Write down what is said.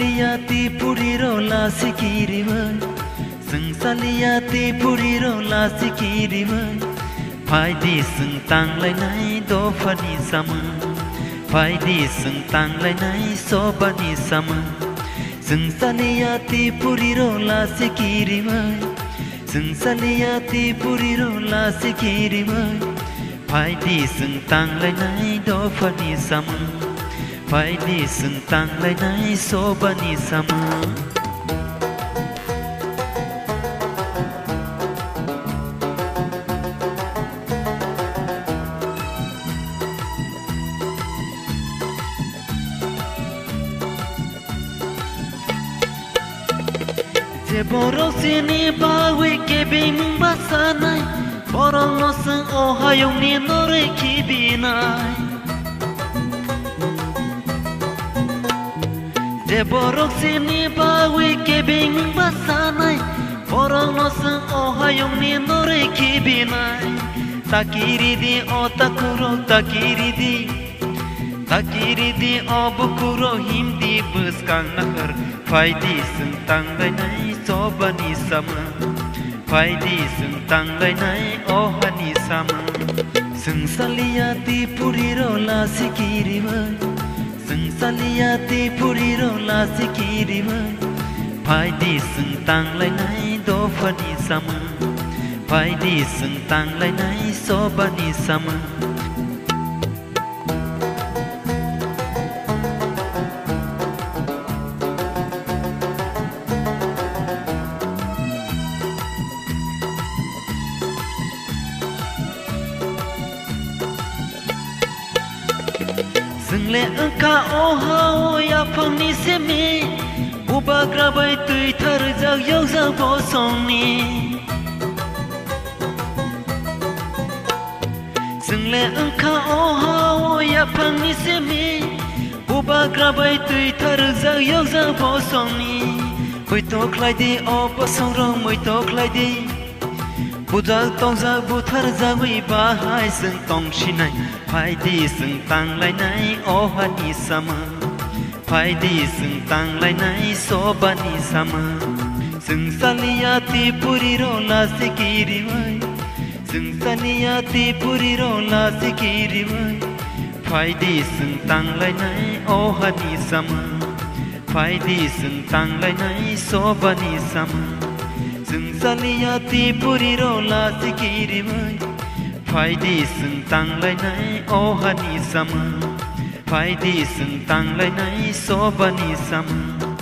Saliati puriro la sikiriwai Sung saliati puriro la sikiriwai Phai đi sung tang lai nai do phani sama Phai đi sung tang lai nai so bani sama Sung saliati puriro la sikiriwai Sung saliati puriro la sikiriwai Phai đi sung tang lai nai do phani sama Phai đi sung tang lai nai so bani sama Je borok sini bawi kebe mung basanai Borok no sung o hayong ni nore kibinai Je borok sini bawi kebe mung basanai Borok no sung o hayong ni nore kibinai Takiri di o takiri di o bukuro himdi buskang nakar Phai đi sung tang lai nai so bani sama Phai đi sung tang lai nai o hani sama Sung saliati puriro la sikiriwai Sung saliati puriro la sikiriwai Phai đi sung tang lai nai do phani sama Phai đi sung tang lai nai so bani sama Sung le ka o ha o ya phong ni se mi Uba grabai tui thar jag yog za bo song ni Sung le ka o ha o ya phong ni se mi Uba grabai tui thar jag yog za bo song ni Mui to klai di o bo song rong mui to klai di Bujak tong za bu thar za wi ba hai sung tong shinai Phai đi sung tang lai nai o hani sama Phai đi sung tang lai nai so bani sama Sung saliati puriro la sikiriwai Sung saliati puriro la sikiriwai Phai đi sung tang lai nai o hani sama Phai đi sung tang lai nai so bani sama Sung saliati puriro la sikiriwai Phai đi sung tang lai nai o hani sama Phai đi sung tang lai nai so bani sama